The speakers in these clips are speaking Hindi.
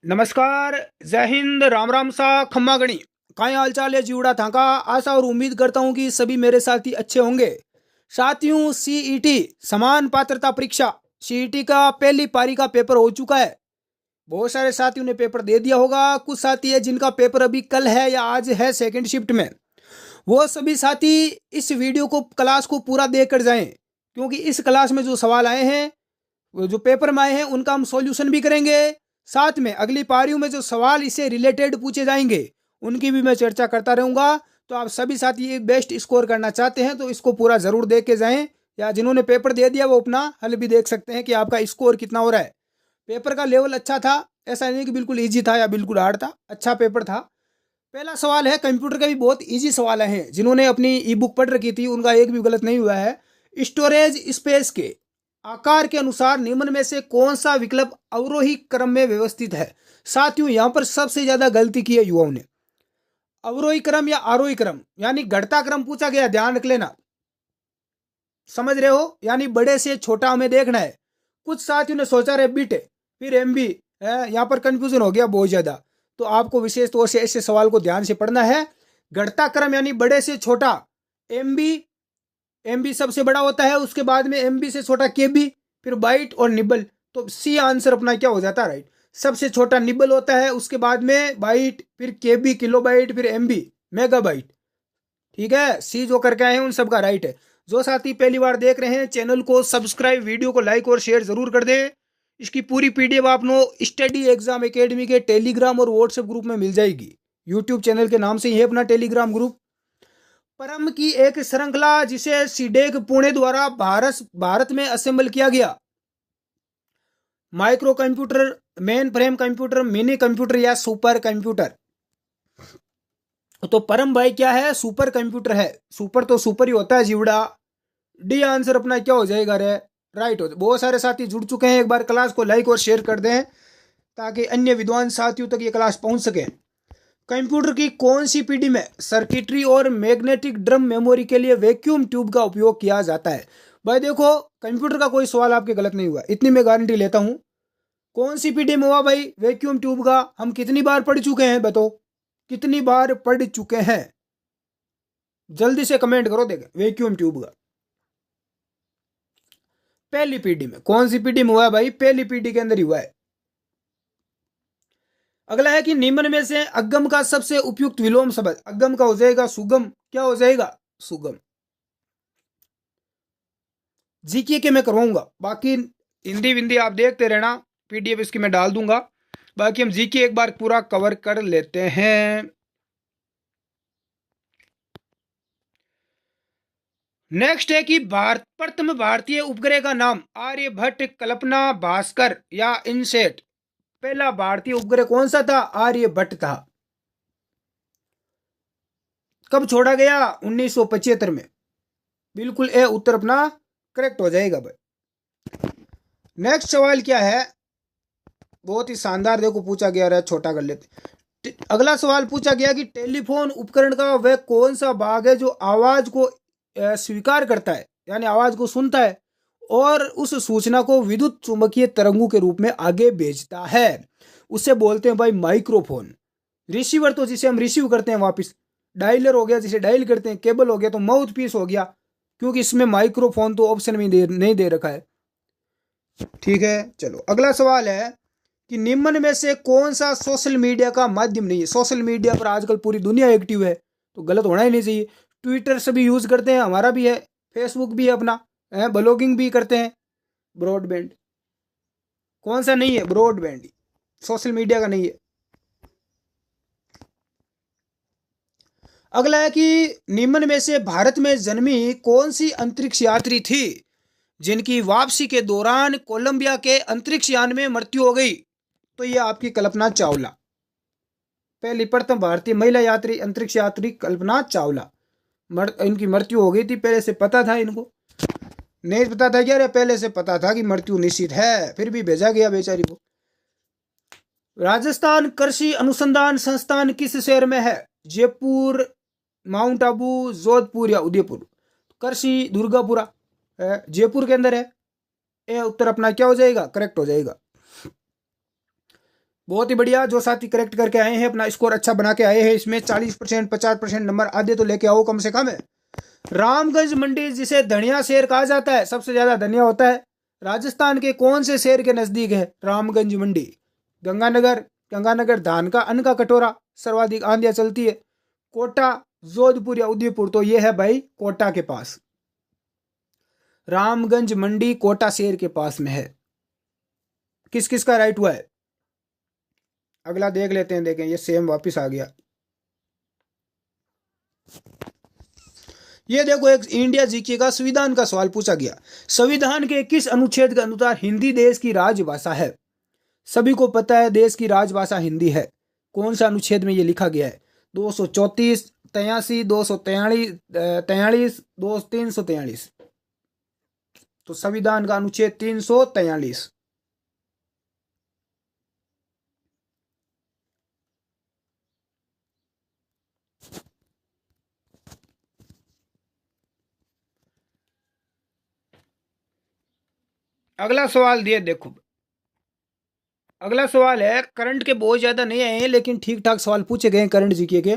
नमस्कार। जय हिंद। राम राम सा खम्मा गणी। काय हाल चाल है जीवड़ा था का। आशा और उम्मीद करता हूं कि सभी मेरे साथी अच्छे होंगे। साथियों, सीईटी समान पात्रता परीक्षा सीईटी का पहली पारी का पेपर हो चुका है। बहुत सारे साथियों ने पेपर दे दिया होगा। कुछ साथी है जिनका पेपर अभी कल है या आज है सेकंड शिफ्ट में। वो सभी साथी इस वीडियो को क्लास को पूरा देखकर जाएं, क्योंकि इस क्लास में जो सवाल आए हैं, वो जो पेपर में आए हैं, उनका हम सॉल्यूशन भी करेंगे। साथ में अगली पारियों में जो सवाल इससे रिलेटेड पूछे जाएंगे उनकी भी मैं चर्चा करता रहूंगा। तो आप सभी साथी बेस्ट स्कोर करना चाहते हैं तो इसको पूरा जरूर देख के जाएं, या जिन्होंने पेपर दे दिया वो अपना हल भी देख सकते हैं कि आपका स्कोर कितना हो रहा है। पेपर का लेवल अच्छा था, ऐसा नहीं कि बिल्कुल ईजी था या बिल्कुल हार्ड था, अच्छा पेपर था। पहला सवाल है, कंप्यूटर के भी बहुत इजी सवाल हैं, जिन्होंने अपनी ई बुक पढ़ रखी थी उनका एक भी गलत नहीं हुआ है। स्टोरेज स्पेस के आकार के अनुसार निम्न में से कौन सा विकल्प अवरोही क्रम में व्यवस्थित है। साथियों, यहां पर सबसे ज्यादा गलती की है युवाओं ने। अवरोही क्रम या आरोही क्रम यानी घटता क्रम पूछा गया, ध्यान रख लेना। समझ रहे हो, यानी बड़े से छोटा हमें देखना है। कुछ साथियों ने सोचा रहे बिट फिर एमबी है, यहाँ पर कंफ्यूजन हो गया बहुत ज्यादा। तो आपको विशेष तौर से ऐसे सवाल को ध्यान से पढ़ना है। घटता क्रम यानी बड़े से छोटा एमबी, एमबी सबसे बड़ा होता है, उसके बाद में एमबी से छोटा केबी, फिर बाइट और निबल। तो सी आंसर अपना क्या हो जाता है, राइट। सबसे छोटा निबल होता है, उसके बाद में बाइट, फिर केबी किलो बाइट, फिर एमबी मेगा बाइट। ठीक है, सी जो करके आए हैं उन सबका राइट है। जो साथी पहली बार देख रहे हैं चैनल को सब्सक्राइब, वीडियो को लाइक और शेयर जरूर कर दें। इसकी पूरी पीडीएफ आपको स्टडी एग्जाम एकेडमी के टेलीग्राम और व्हाट्सएप ग्रुप में मिल जाएगी। यूट्यूब चैनल के नाम से ही है अपना टेलीग्राम ग्रुप। परम की एक श्रृंखला जिसे सीडेक पुणे द्वारा भारत में असेंबल किया गया। Micro computer, main frame computer, mini computer या सुपर कंप्यूटर। तो परम भाई क्या है, सुपर कंप्यूटर है। सुपर तो सुपर ही होता है जीवड़ा। डी आंसर अपना क्या हो जाएगा रे, राइट हो। बहुत सारे साथी जुड़ चुके हैं, एक बार क्लास को लाइक और शेयर कर दें ताकि अन्य विद्वान साथियों तक ये क्लास पहुंच सके। कंप्यूटर की कौन सी पीढ़ी में सर्किटरी और मैग्नेटिक ड्रम मेमोरी के लिए वैक्यूम ट्यूब का उपयोग किया जाता है। भाई देखो, कंप्यूटर का कोई सवाल आपके गलत नहीं हुआ, इतनी मैं गारंटी लेता हूं। कौन सी पीढ़ी में हुआ भाई वैक्यूम ट्यूब का, हम कितनी बार पढ़ चुके हैं बताओ, कितनी बार पढ़ चुके हैं। जल्दी से कमेंट करो, देखें वैक्यूम ट्यूब का पहली पीढ़ी में कौन सी पीढ़ी में हुआ है भाई, पहली पीढ़ी के अंदर ही हुआ है। अगला है कि निम्न में से अगम का सबसे उपयुक्त विलोम शब्द। अगम का हो जाएगा सुगम, क्या हो जाएगा, सुगम। जीके के मैं करवाऊंगा, बाकी हिंदी विंदी आप देखते रहना, पीडीएफ इसकी मैं डाल दूंगा। बाकी हम जीके एक बार पूरा कवर कर लेते हैं। नेक्स्ट है कि प्रथम भारतीय उपग्रह का नाम आर्यभट्ट, कल्पना, भास्कर या इनसेट। पहला भारतीय उपग्रह कौन सा था, आर्यभट्ट था। कब छोड़ा गया, 1975 में। बिल्कुल ए उत्तर अपना करेक्ट हो जाएगा भाई। नेक्स्ट सवाल क्या है, बहुत ही शानदार, देखो पूछा गया रहा, छोटा कर लेते। अगला सवाल पूछा गया कि टेलीफोन उपकरण का वह कौन सा भाग है जो आवाज को स्वीकार करता है, यानी आवाज को सुनता है और उस सूचना को विद्युत चुंबकीय तरंगों के रूप में आगे भेजता है। उसे बोलते हैं भाई माइक्रोफोन। रिसीवर तो जिसे हम रिसीव करते हैं वापस, डायलर हो गया जिसे डायल करते हैं, केबल हो गया, तो माउथ पीस हो गया, क्योंकि इसमें माइक्रोफोन तो ऑप्शन में नहीं दे रखा है। ठीक है, चलो अगला सवाल है कि निम्न में से कौन सा सोशल मीडिया का माध्यम नहीं है। सोशल मीडिया पर आजकल पूरी दुनिया एक्टिव है, तो गलत होना ही नहीं चाहिए। ट्विटर सभी यूज करते हैं, हमारा भी है, फेसबुक भी है अपना, ब्लॉगिंग भी करते हैं। ब्रॉडबैंड कौन सा नहीं है, ब्रॉडबैंड सोशल मीडिया का नहीं है। अगला है कि निम्न में से भारत में जन्मी कौन सी अंतरिक्ष यात्री थी जिनकी वापसी के दौरान कोलंबिया के अंतरिक्ष यान में मृत्यु हो गई। तो यह आपकी कल्पना चावला, पहली प्रथम भारतीय महिला यात्री, अंतरिक्ष यात्री कल्पना चावला। इनकी मृत्यु हो गई थी, पहले से पता था इनको, नहीं पता था क्या रे, पहले से पता था कि मृत्यु निश्चित है, फिर भी भेजा गया बेचारी को। राजस्थान कृषि अनुसंधान संस्थान किस शहर में है, जयपुर, माउंट आबू, जोधपुर या उदयपुर। कृषि दुर्गापुरा जयपुर के अंदर है। ए उत्तर अपना क्या हो जाएगा, करेक्ट हो जाएगा। बहुत ही बढ़िया, जो साथी करेक्ट करके आए हैं अपना स्कोर अच्छा बना के आए हैं, इसमें 40% 50% नंबर आधे तो लेके आओ कम से कम है। रामगंज मंडी जिसे धनिया शहर कहा जाता है, सबसे ज्यादा धनिया होता है, राजस्थान के कौन से शहर के नजदीक है रामगंज मंडी? गंगानगर, गंगानगर धान का अन्न का कटोरा, सर्वाधिक आंधियां चलती है। कोटा, जोधपुर या उदयपुर? तो ये है भाई कोटा के पास, रामगंज मंडी कोटा शहर के पास में है। किस किस का राइट हुआ है? अगला देख लेते हैं, देखें ये सेम वापस आ गया। ये देखो एक इंडिया जीके का संविधान का सवाल पूछा गया, संविधान के किस अनुच्छेद के अनुसार हिंदी देश की राजभाषा है? सभी को पता है देश की राजभाषा हिंदी है, कौन सा अनुच्छेद में ये लिखा गया है? 234, 83, 243, 343। तो संविधान का अनुच्छेद 343। अगला सवाल दिए देखो, अगला सवाल है, करंट के बहुत ज्यादा नहीं आए हैं लेकिन ठीक ठाक सवाल पूछे गए हैं करंट जीके के।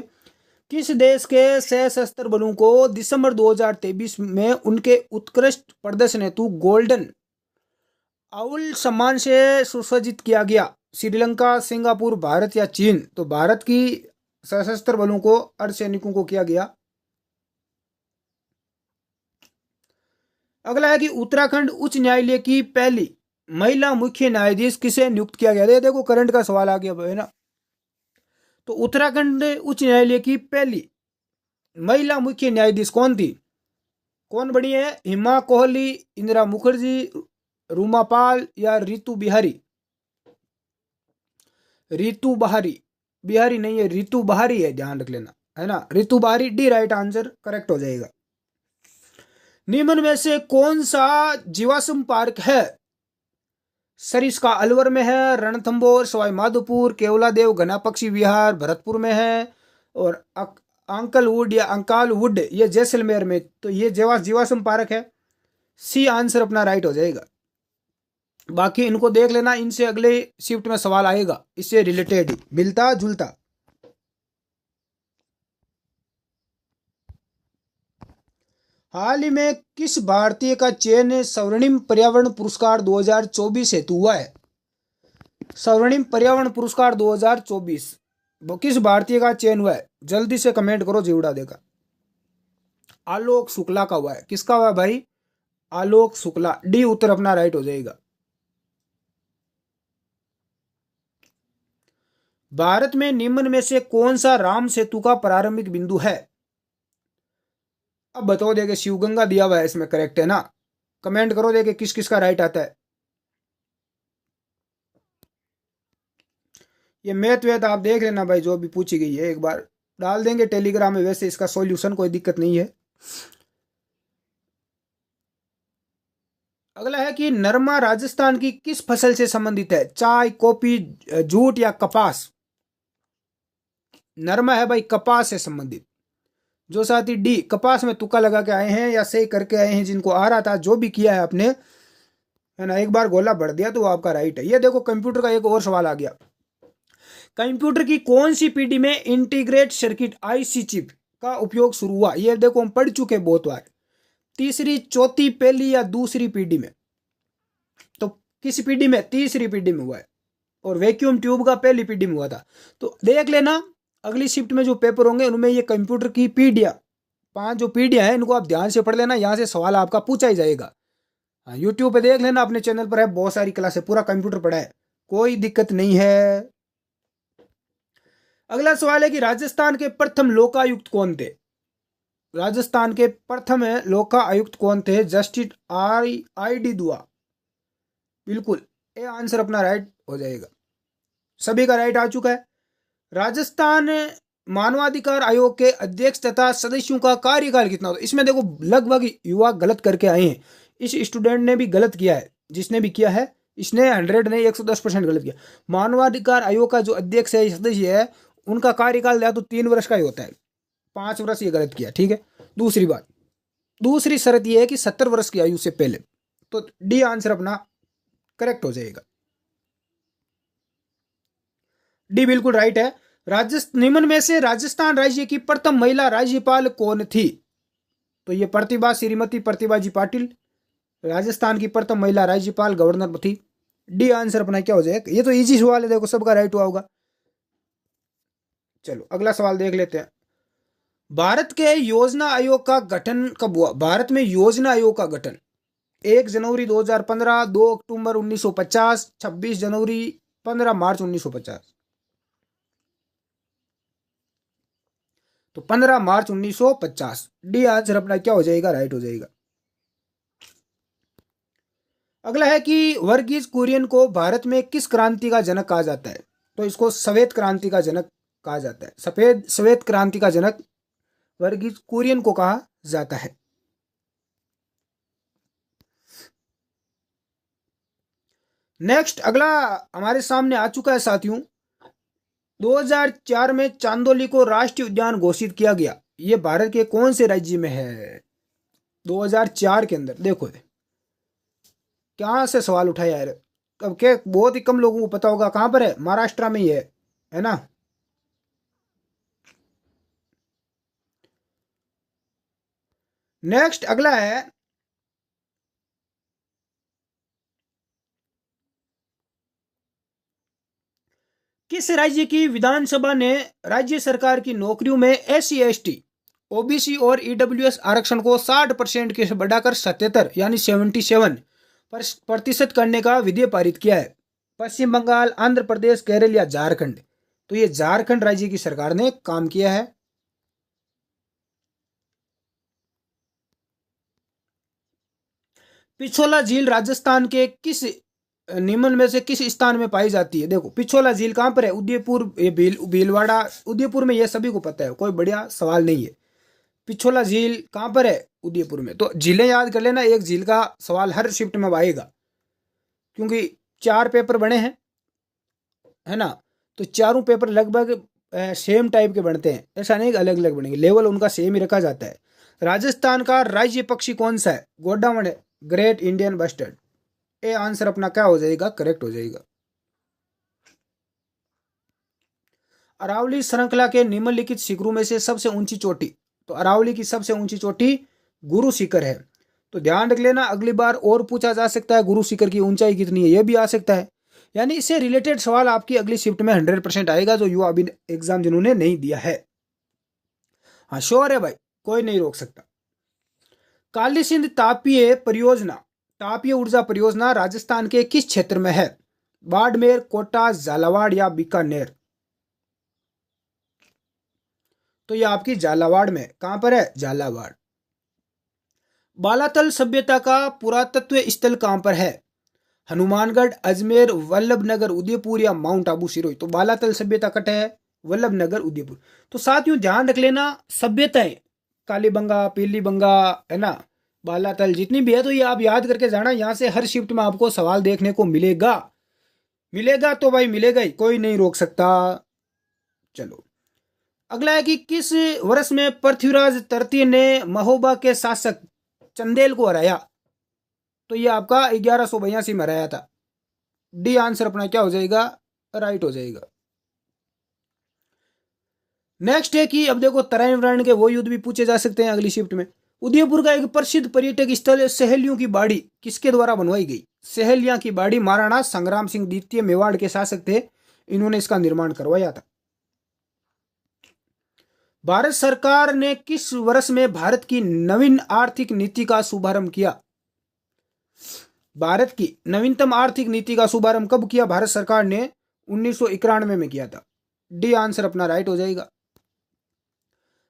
किस देश के सशस्त्र बलों को दिसंबर 2023 में उनके उत्कृष्ट प्रदर्शन हेतु गोल्डन आउल सम्मान से सुसज्जित किया गया? श्रीलंका, सिंगापुर, भारत या चीन? तो भारत की सशस्त्र बलों को, अर्धसैनिकों को किया गया। अगला है कि उत्तराखंड उच्च न्यायालय की पहली महिला मुख्य न्यायाधीश किसे नियुक्त किया गया? देखो करंट का सवाल आ गया है ना। तो उत्तराखंड उच्च न्यायालय की पहली महिला मुख्य न्यायाधीश कौन थी? कौन बनी है? हिमा कोहली, इंदिरा मुखर्जी, रूमा पाल या रितु बिहारी? रितु बहारी, बिहारी नहीं है, रितु बहारी है, ध्यान रख लेना, है ना, रितु बहारी। डी राइट आंसर करेक्ट हो जाएगा। निम्न में से कौन सा जीवाश्म पार्क है? सरिस्का अलवर में है, रणथंभौर, सवाई माधोपुर, केवलादेव घना पक्षी विहार भरतपुर में है, और अंकलवुड या अंकालवुड ये जैसलमेर में। तो ये जीवाश्म पार्क है, सी आंसर अपना राइट हो जाएगा। बाकी इनको देख लेना, इनसे अगले शिफ्ट में सवाल आएगा, इससे रिलेटेड मिलता जुलता। हाल ही में किस भारतीय का चयन स्वर्णिम पर्यावरण पुरस्कार 2024 हेतु हुआ है? स्वर्णिम पर्यावरण पुरस्कार 2024 वो किस भारतीय का चयन हुआ है? जल्दी से कमेंट करो, जीवड़ा देगा। आलोक शुक्ला का हुआ है। किसका हुआ है भाई? आलोक शुक्ला। डी उत्तर अपना राइट हो जाएगा। भारत में निम्न में से कौन सा राम सेतु का प्रारंभिक बिंदु है? अब बताओ, देखे शिवगंगा दिया हुआ है, इसमें करेक्ट है ना? कमेंट करो, देखे किस किस का राइट आता है। ये मैथ वेथ आप देख लेना भाई, जो भी पूछी गई है एक बार डाल देंगे टेलीग्राम में, वैसे इसका सॉल्यूशन कोई दिक्कत नहीं है। अगला है कि नरमा राजस्थान की किस फसल से संबंधित है? चाय, कॉफी, जूट या कपास? नरमा है भाई कपास से संबंधित। जो साथी डी कपास में तुक्का लगा के आए हैं या सही करके आए हैं, जिनको आ रहा था, जो भी किया है आपने, है ना, एक बार गोला भर दिया तो वो आपका राइट है। ये देखो कंप्यूटर का एक और सवाल आ गया, कंप्यूटर की कौन सी पीढ़ी में इंटीग्रेट सर्किट आईसी चिप का उपयोग शुरू हुआ? ये देखो हम पढ़ चुके बहुत बार, तीसरी, चौथी, पहली या दूसरी पीढ़ी में? तो किस पीढ़ी में? तीसरी पीढ़ी में हुआ है, और वैक्यूम ट्यूब का पहली पीढ़ी में हुआ था। तो देख लेना अगली शिफ्ट में जो पेपर होंगे उनमें ये कंप्यूटर की पीढ़ियां, 5 जो पीढ़ियां हैं, इनको आप ध्यान से पढ़ लेना, यहाँ से सवाल आपका पूछा ही जाएगा। हाँ, यूट्यूब पे देख लेना, अपने चैनल पर है, बहुत सारी क्लास है, पूरा कंप्यूटर पढ़ा है, कोई दिक्कत नहीं है। अगला सवाल है कि राजस्थान के प्रथम लोकायुक्त कौन थे? राजस्थान के प्रथम लोका आयुक्त कौन थे? जस्टिस आई डी दुआ। बिल्कुल, ये आंसर अपना राइट हो जाएगा। सभी का राइट आ चुका है। राजस्थान मानवाधिकार आयोग के अध्यक्ष तथा सदस्यों का कार्यकाल कितना होता है? इसमें देखो लगभग युवा गलत करके आए हैं, इस स्टूडेंट ने भी गलत किया है, जिसने भी किया है इसने 100 नहीं 110% गलत किया। मानवाधिकार आयोग का जो अध्यक्ष है, सदस्य है, उनका कार्यकाल या तो 3 वर्ष का ही होता है, 5 वर्ष ये गलत किया, ठीक है। दूसरी बात, दूसरी शर्त यह है कि 70 वर्ष की आयु से पहले। तो डी आंसर अपना करेक्ट हो जाएगा। डी बिल्कुल राइट है। निम्न में से राजस्थान राज्य की प्रथम महिला राज्यपाल कौन थी? तो ये प्रतिभा, श्रीमती प्रतिभा जी पाटिल राजस्थान की प्रथम महिला राज्यपाल गवर्नर थी। डी आंसर अपना क्या हो जाएगा? ये तो इजी सवाल है, देखो सबका राइट हुआ होगा। चलो अगला सवाल देख लेते हैं। भारत के योजना आयोग का गठन कब हुआ? भारत में योजना आयोग का गठन 1 जनवरी 2015, 2 अक्टूबर 1950, 26 जनवरी, 15 मार्च 1950। तो 15 मार्च 1950। डी आंसर अपना क्या हो जाएगा? राइट हो जाएगा। अगला है कि वर्गीज कुरियन को भारत में किस क्रांति का जनक कहा जाता है? तो इसको श्वेत क्रांति का जनक कहा जाता है। श्वेत क्रांति का जनक वर्गीज कुरियन को कहा जाता है। नेक्स्ट अगला हमारे सामने आ चुका है साथियों। 2004 में चांदोली को राष्ट्रीय उद्यान घोषित किया गया। ये भारत के कौन से राज्य में है? 2004 के अंदर। देखो क्या से सवाल उठाया यार, अब के बहुत ही कम लोगों को पता होगा। कहां पर है? महाराष्ट्र में ही है ना। नेक्स्ट अगला है किस राज्य की विधानसभा ने राज्य सरकार की नौकरियों में SC ST OBC और EWS आरक्षण को 60% के बढ़ाकर 77 यानी 77% करने का विधेयक पारित किया है? पश्चिम बंगाल, आंध्र प्रदेश, केरल या झारखंड? तो ये झारखंड राज्य की सरकार ने काम किया है। पिछोला झील राजस्थान के किस निम्न में से किस स्थान में पाई जाती है? देखो पिछोला झील कहां पर है? उदयपुर, ये भीलवाड़ा, उदयपुर में, ये सभी को पता है, कोई बढ़िया सवाल नहीं है। पिछोला झील कहां पर है? उदयपुर में। तो झीलें याद कर लेना, एक झील का सवाल हर शिफ्ट में आएगा, क्योंकि 4 पेपर बने हैं, है ना। तो चारों पेपर लगभग सेम टाइप के बनते हैं, ऐसा नहीं अलग अलग बनेंगे, लेवल उनका सेम ही रखा जाता है। राजस्थान का राज्य पक्षी कौन सा है? गोडावण है, great Indian bustard. A answer अपना क्या हो जाएगा? करेक्ट हो जाएगा। अरावली श्रृंखला के निम्नलिखित शिखरों में से सबसे ऊंची चोटी? तो अरावली की सबसे ऊंची चोटी गुरु शिखर है। तो ध्यान रख लेना, अगली बार और पूछा जा सकता है गुरु शिखर की ऊंचाई कितनी है, यह भी आ सकता है। यानी इससे रिलेटेड सवाल आपकी अगली शिफ्ट में 100% आएगा, जो युवा अभी एग्जाम जिन्होंने नहीं दिया है। हाँ श्योर है भाई, कोई नहीं रोक सकता। काली सिंध तापीय परियोजना, तापीय ऊर्जा परियोजना राजस्थान के किस क्षेत्र में है? बाड़मेर, कोटा, झालावाड़ या बीकानेर? तो ये आपकी झालावाड़ में। कहां पर है? झालावाड़। बालातल सभ्यता का पुरातत्व स्थल कहां पर है? हनुमानगढ़, अजमेर, वल्लभनगर, उदयपुर या माउंट आबू सिरोही? तो बालातल सभ्यता कट है वल्लभनगर, उदयपुर। तो साथियों ध्यान रख लेना, सभ्यताएं कालीबंगा, पीलीबंगा, है ना, बालातल जितनी भी है, तो ये आप याद करके जाना। यहां से हर शिफ्ट में आपको सवाल देखने को मिलेगा। तो भाई मिलेगा ही, कोई नहीं रोक सकता। चलो अगला है कि किस वर्ष में पृथ्वीराज तृतीय ने महोबा के शासक चंदेल को हराया? तो ये आपका 1182 में हराया था। डी आंसर अपना क्या हो जाएगा? राइट हो जाएगा। नेक्स्ट है कि अब देखो तराइन वराइन के वो युद्ध भी पूछे जा सकते हैं अगली शिफ्ट में। उदयपुर का एक प्रसिद्ध पर्यटक स्थल सहेलियों की बाड़ी किसके द्वारा बनवाई गई? सहेलियां की बाड़ी महाराणा संग्राम सिंह द्वितीय मेवाड़ के शासक थे, इन्होंने इसका निर्माण करवाया था। भारत सरकार ने किस वर्ष में भारत की नवीन आर्थिक नीति का शुभारंभ किया? भारत की नवीनतम आर्थिक नीति का शुभारंभ कब किया भारत सरकार ने? 1991 में किया था। डी आंसर अपना राइट हो जाएगा।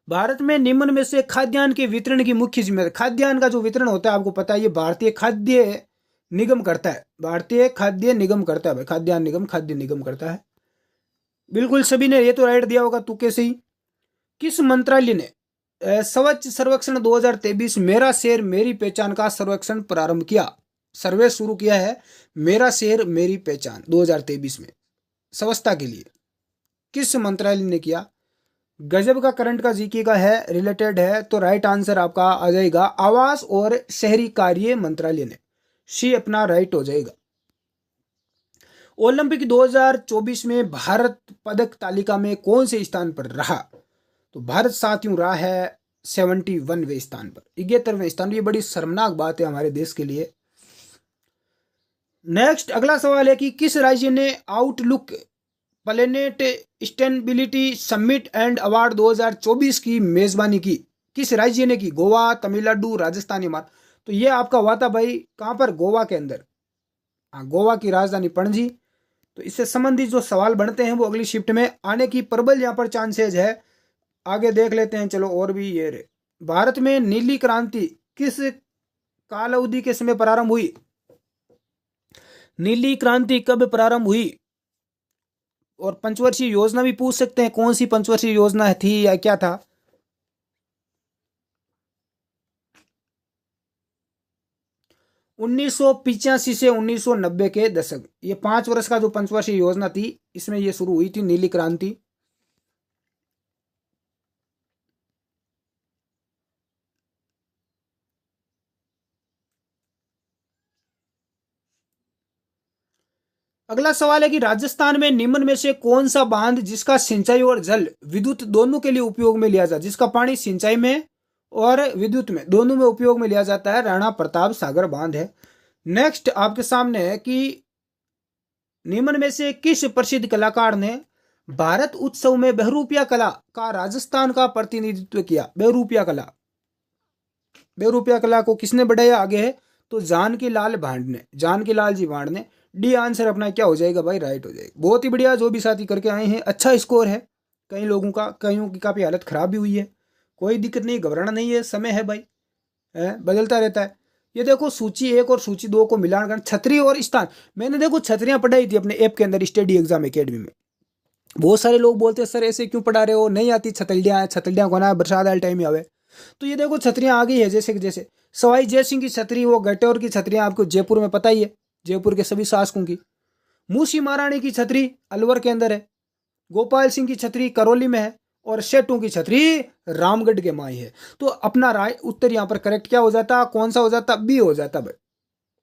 भारत में निम्न में से खाद्यान्न के वितरण की मुख्य जिम्मेदारी, खाद्यान्न का जो वितरण होता है आपको पता है, ये भारतीय खाद्य निगम करता है। भारतीय खाद्य निगम करता है भाई, खाद्यान्न निगम खाद्य निगम करता है। बिल्कुल सभी ने ये तो राइट दिया होगा तुक्के से ही। किस मंत्रालय ने स्वच्छ सर्वेक्षण 2023 मेरा शहर मेरी पहचान का सर्वेक्षण प्रारंभ किया? सर्वे शुरू किया है मेरा शहर मेरी पहचान 2023 में स्वच्छता के लिए। किस मंत्रालय ने किया? गजब का करंट का जीके का है, रिलेटेड है, तो राइट आंसर आपका आ जाएगा आवास और शहरी कार्य मंत्रालय ने। सी अपना राइट हो जाएगा। ओलंपिक 2024 में भारत पदक तालिका में कौन से स्थान पर रहा? तो भारत साथियों रहा है 71वें स्थान पर, 71वें स्थान। ये बड़ी शर्मनाक बात है हमारे देश के लिए। नेक्स्ट अगला सवाल है कि किस राज्य ने outlook planet sustainability summit and award 2024 की मेजबानी की? किस राज्य ने की? गोवा, तमिलनाडु, राजस्थान, हिमाचल। तो ये आपका हुआ था भाई कहां पर? गोवा के अंदर। हाँ, गोवा की राजधानी पणजी। तो इससे संबंधित जो सवाल बनते हैं वो अगली शिफ्ट में आने की प्रबल यहाँ पर चांसेज है। आगे देख लेते हैं। चलो और भी ये रे। भारत में नीली क्रांति किस काल अवधि के समय प्रारंभ हुई? नीली क्रांति कब प्रारंभ हुई? और पंचवर्षीय योजना भी पूछ सकते हैं, कौन सी पंचवर्षीय योजना थी या क्या था? उन्नीस से 1990 के दशक। ये 5 वर्ष का जो पंचवर्षीय योजना थी इसमें ये शुरू हुई थी नीली क्रांति। अगला सवाल है कि राजस्थान में निम्न में से कौन सा बांध जिसका सिंचाई और जल विद्युत दोनों के लिए उपयोग में लिया जाता, जिसका पानी सिंचाई में और विद्युत में दोनों में उपयोग में लिया जाता है? राणा प्रताप सागर बांध है। नेक्स्ट आपके सामने है कि निम्न में से किस प्रसिद्ध कलाकार ने भारत उत्सव में बहरूपिया कला का राजस्थान का प्रतिनिधित्व किया? बहरूपिया कला, बहरूपिया कला को किसने बढ़ाया आगे है? तो जानकी लाल भांड ने, जानकी लाल जी भांड ने। डी आंसर अपना क्या हो जाएगा भाई? राइट हो जाएगा। बहुत ही बढ़िया जो भी साथी करके आए हैं, अच्छा स्कोर है। कई लोगों का, कईयों की काफी हालत खराब भी हुई है। कोई दिक्कत नहीं, घबराना नहीं है, समय है भाई, बदलता रहता है। ये देखो सूची 1 और सूची 2 को मिलाकर छतरी और स्थान, मैंने देखो छतरियां पढ़ाई थी अपने ऐप के अंदर स्टडी एग्जाम एकेडमी में। बहुत सारे लोग बोलते हैं सर ऐसे क्यों पढ़ा रहे हो, नहीं आती छतरियां, छतरियां को ना बरसात वाले टाइम में आवे। तो ये देखो छतरियां आ गई है, जैसे कि जैसे सवाई जय सिंह की छतरी, वो गटेौर की छतरियां आपको जयपुर में पता ही है, जयपुर के सभी शासकों की। मूसी महारानी की छतरी अलवर के अंदर है, गोपाल सिंह की छतरी करौली में है, और सेठों की छतरी रामगढ़ के माई है। तो अपना राय उत्तर यहाँ पर करेक्ट क्या हो जाता? कौन सा हो जाता? बी हो जाता भाई।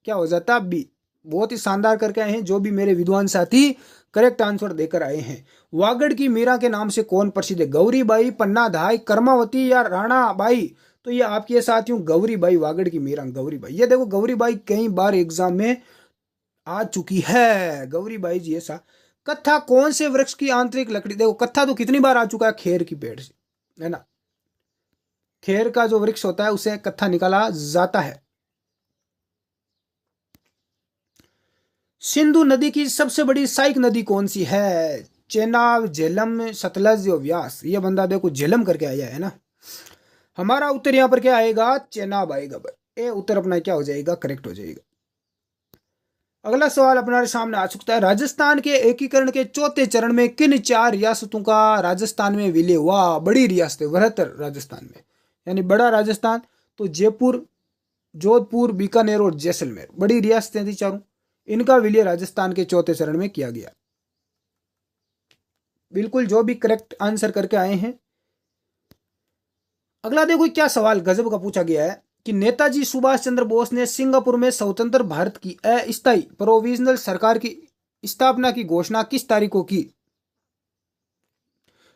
क्या हो जाता? बी। बहुत ही शानदार करके आए हैं जो भी मेरे विद्वान साथी करेक्ट आंसर देकर आए हैं। वागड़ की मीरा के नाम से कौन प्रसिद्ध है? गौरी बाई, पन्ना धाई, कर्मावती या राणा बाई? तो ये आपके साथियों गौरी बाई, वागड़ की मीरा गौरी बाई। ये देखो गौरी बाई कई बार एग्जाम में आ चुकी है, गौरी बाई जी। ऐसा कत्था कौन से वृक्ष की आंतरिक लकड़ी? देखो कत्था तो कितनी बार आ चुका है, खेर की पेड़ से, है ना। खेर का जो वृक्ष होता है उसे कत्था निकाला जाता है। सिंधु नदी की सबसे बड़ी सहायक नदी कौन सी है? चेनाब, झेलम, सतलज और व्यास। ये बंदा देखो झेलम करके आया है ना। हमारा उत्तर यहाँ पर क्या आएगा? चेनाब आएगा। ए उत्तर अपना क्या हो जाएगा? करेक्ट हो जाएगा। अगला सवाल अपने सामने आ चुका है। राजस्थान के एकीकरण के चौथे चरण में किन 4 रियासतों का राजस्थान में विलय हुआ? बड़ी रियासतें, बृहत्तर राजस्थान में, यानी बड़ा राजस्थान। तो जयपुर, जोधपुर, बीकानेर और जैसलमेर बड़ी रियासतें थी चारों। इनका विलय राजस्थान के चौथे चरण में किया गया। बिल्कुल जो भी करेक्ट आंसर करके आए हैं। अगला देखो क्या सवाल गजब का पूछा गया है कि नेताजी सुभाष चंद्र बोस ने सिंगापुर में स्वतंत्र भारत की अस्थायी प्रोविजनल सरकार की स्थापना की घोषणा किस तारीख को की?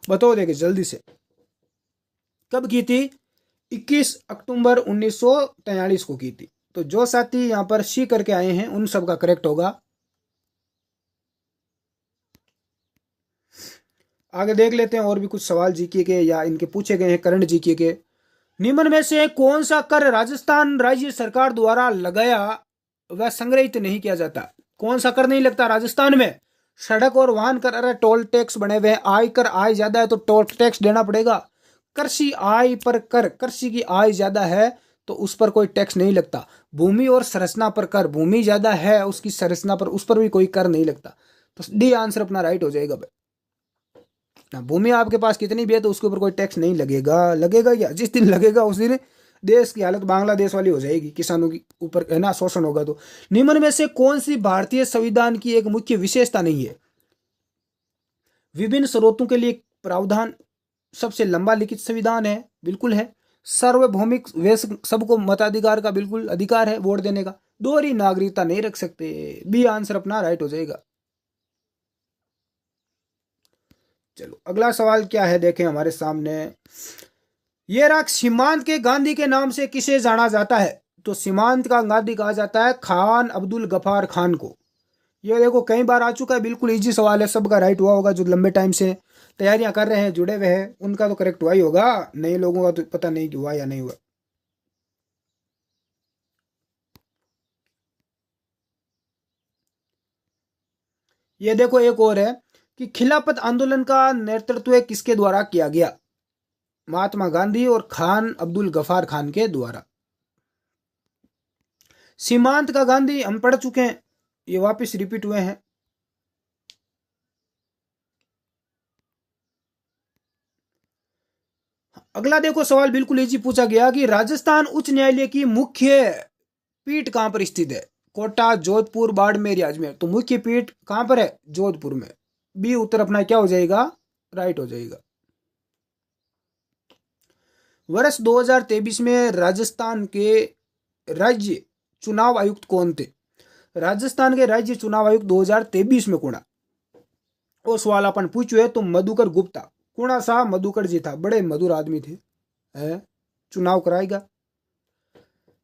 बताओ देखे जल्दी से, कब की थी? 21 अक्टूबर 1943 को की थी। तो जो साथी यहां पर सी करके आए हैं उन सब का करेक्ट होगा। आगे देख लेते हैं और भी कुछ सवाल जीके के या इनके पूछे गए हैं करंट जीके के। निम्न में से कौन सा कर राजस्थान राज्य सरकार द्वारा लगाया व संग्रहित नहीं किया जाता? कौन सा कर नहीं लगता राजस्थान में? सड़क और वाहन कर, अरे टोल टैक्स बने हुए हैं। आय कर, आय ज्यादा है तो टोल टैक्स देना पड़ेगा। कृषि आय पर कर, कृषि की आय ज्यादा है तो उस पर कोई टैक्स नहीं लगता। भूमि और संरचना पर कर, भूमि ज्यादा है उसकी संरचना पर, उस पर भी कोई कर नहीं लगता। तो डी आंसर अपना राइट हो जाएगा भाई। भूमि आपके पास कितनी भी है तो उसके ऊपर कोई टैक्स नहीं लगेगा। लगेगा क्या? जिस दिन लगेगा उस दिन देश की हालत बांग्लादेश वाली हो जाएगी, किसानों की ऊपर है ना शोषण होगा। तो निम्न में से कौन सी भारतीय संविधान की एक मुख्य विशेषता नहीं है? विभिन्न स्रोतों के लिए प्रावधान, सबसे लंबा लिखित संविधान है, बिल्कुल है। सार्वभौमिक वैश्विक, सबको मताधिकार का बिल्कुल अधिकार है वोट देने का। दोहरी नागरिकता नहीं रख सकते। बी आंसर अपना राइट हो जाएगा। चलो अगला सवाल क्या है देखें हमारे सामने। ये राग सीमांत के गांधी के नाम से किसे जाना जाता है? तो सीमांत का गांधी कहा जाता है खान अब्दुल गफार खान को। ये देखो कई बार आ चुका है, बिल्कुल इजी सवाल है, सबका राइट हुआ होगा। जो लंबे टाइम से तैयारियां कर रहे हैं, जुड़े हुए हैं, उनका तो करेक्ट हुआ ही होगा। नए लोगों का तो पता नहीं कि हुआ या नहीं हुआ। ये देखो एक और है कि खिलाफत आंदोलन का नेतृत्व किसके द्वारा किया गया? महात्मा गांधी और खान अब्दुल गफार खान के द्वारा। सीमांत का गांधी हम पढ़ चुके हैं, ये वापस रिपीट हुए हैं। अगला देखो सवाल बिल्कुल इजी पूछा गया कि राजस्थान उच्च न्यायालय की मुख्य पीठ कहां पर स्थित है? कोटा, जोधपुर, बाड़मेर या अजमेर? तो मुख्य पीठ कहां पर है? जोधपुर में। बी उत्तर अपना क्या हो जाएगा? राइट हो जाएगा। वर्ष 2023 में राजस्थान के राज्य चुनाव आयुक्त कौन थे? राजस्थान के राज्य चुनाव आयुक्त 2023 में कौन? वो सवाल अपन पूछे तो मधुकर गुप्ता। कौन सा? मधुकर जी था, बड़े मधुर आदमी थे, है? चुनाव कराएगा।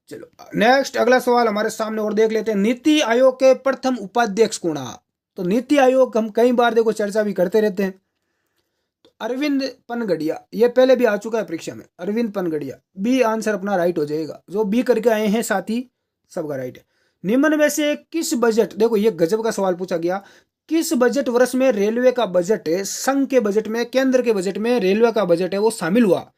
चलो नेक्स्ट अगला सवाल हमारे सामने और देख लेते हैं। नीति आयोग के प्रथम उपाध्यक्ष कौन? तो नीति आयोग हम कई बार देखो चर्चा भी करते रहते हैं। तो अरविंद पनगड़िया, ये पहले भी आ चुका है परीक्षा में, अरविंद पनगड़िया। बी आंसर अपना राइट हो जाएगा। जो बी करके आए हैं साथी सबका राइट है। निम्न में से किस बजट, देखो ये गजब का सवाल पूछा गया, किस बजट वर्ष में रेलवे का बजट है, संघ के बजट में, केंद्र के बजट में रेलवे का बजट है वो शामिल हुआ?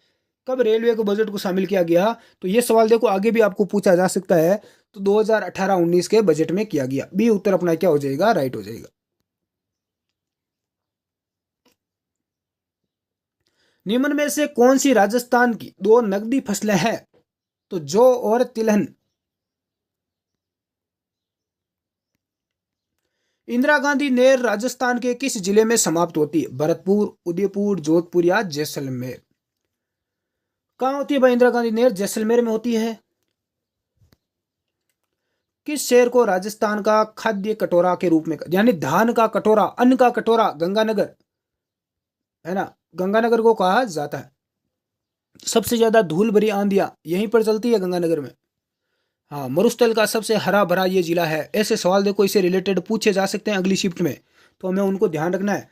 कब रेलवे के बजट को शामिल किया गया? तो ये सवाल देखो आगे भी आपको पूछा जा सकता है। तो 2018-19 के बजट में किया गया। बी उत्तर अपना क्या हो जाएगा? राइट हो जाएगा। निम्न में से कौन सी राजस्थान की दो नकदी फसलें हैं? तो जौ और तिलहन। इंदिरा गांधी नहर राजस्थान के किस जिले में समाप्त होती है? भरतपुर, उदयपुर, जोधपुर या जैसलमेर? कहां होती है भाई इंदिरा गांधी नहर? जैसलमेर में होती है। किस शहर को राजस्थान का खाद्य कटोरा के रूप में, यानी धान का कटोरा, अन्न का कटोरा, गंगानगर, है ना, गंगानगर को कहा जाता है। सबसे ज्यादा धूल भरी आंधियां यहीं पर चलती है गंगानगर में। हाँ, मरुस्थल का सबसे हरा भरा ये जिला है। ऐसे सवाल देखो इससे रिलेटेड पूछे जा सकते हैं अगली शिफ्ट में, तो हमें उनको ध्यान रखना है।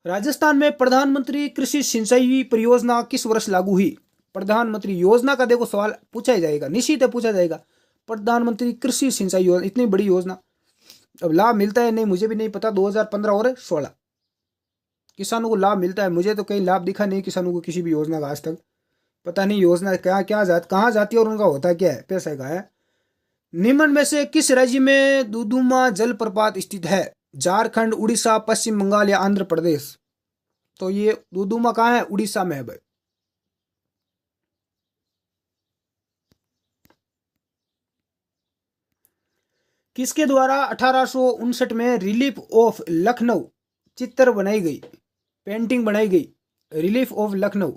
राजस्थान में प्रधानमंत्री कृषि सिंचाई परियोजना किस वर्ष लागू हुई? प्रधानमंत्री योजना का देखो सवाल पूछा ही जाएगा, निश्चित है पूछा जाएगा। प्रधानमंत्री कृषि सिंचाई योजना, इतनी बड़ी योजना, अब लाभ मिलता है नहीं मुझे भी नहीं पता। 2015 और 16 किसानों को लाभ मिलता है। मुझे तो कहीं लाभ दिखा नहीं किसानों को किसी भी योजना का आज तक। पता नहीं योजना क्या क्या कहाँ जाती है और उनका होता क्या है, पैसा का है। निम्न में से किस राज्य में दुदुमा जलप्रपात स्थित है? झारखंड, उड़ीसा, पश्चिम बंगाल या आंध्र प्रदेश? तो ये दुदुमा कहाँ है? उड़ीसा में है भाई। किसके द्वारा 1859 में रिलीफ ऑफ लखनऊ चित्र बनाई गई, पेंटिंग बनाई गई? रिलीफ ऑफ लखनऊ,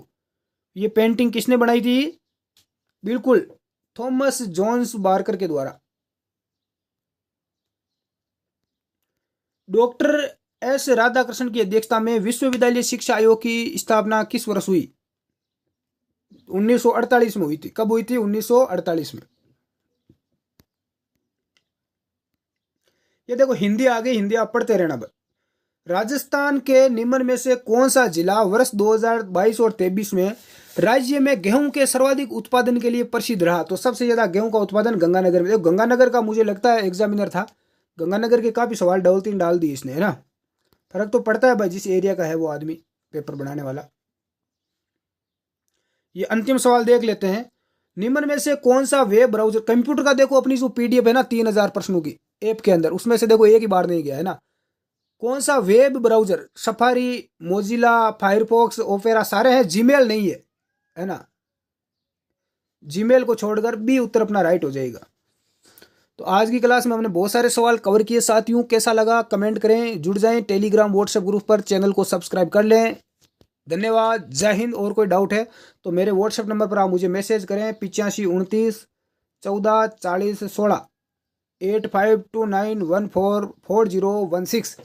ये पेंटिंग किसने बनाई थी? बिल्कुल थॉमस जॉन्स बार्कर के द्वारा। डॉक्टर एस राधाकृष्णन की अध्यक्षता में विश्वविद्यालय शिक्षा आयोग की स्थापना किस वर्ष हुई? 1948 में हुई थी। कब हुई थी? 1948 में। ये देखो हिंदी आ गई, हिंदी आप पढ़ते रहना। राजस्थान के निम्न में से कौन सा जिला वर्ष 2022 और 23 में राज्य में गेहूं के सर्वाधिक उत्पादन के लिए प्रसिद्ध रहा? तो सबसे ज्यादा गेहूं का उत्पादन गंगानगर में। गंगानगर का मुझे लगता है एग्जामिनर था, गंगानगर के काफी सवाल डाल दिए इसने, है ना। फर्क तो पड़ता है भाई जिस एरिया का है वो आदमी पेपर बनाने वाला। ये अंतिम सवाल देख लेते हैं। निम्न में से कौन सा वेब ब्राउजर, कंप्यूटर का देखो अपनी जो पीडीएफ है ना 3000 प्रश्नों की ऐप के अंदर, उसमें से देखो एक ही बार नहीं गया है ना। कौन सा web browser, safari, Mozilla, Firefox, opera सारे हैं, जीमेल नहीं है ना। जीमेल को छोड़कर बी उत्तर अपना राइट हो जाएगा। तो आज की क्लास में हमने बहुत सारे सवाल कवर किए। साथियों कैसा लगा कमेंट करें, जुड़ जाएं टेलीग्राम व्हाट्सएप ग्रुप पर, चैनल को सब्सक्राइब कर लें। धन्यवाद, जय हिंद। और कोई डाउट है तो मेरे व्हाट्सएप नंबर पर आप मुझे मैसेज करें 8529 14 40 16 8529144016।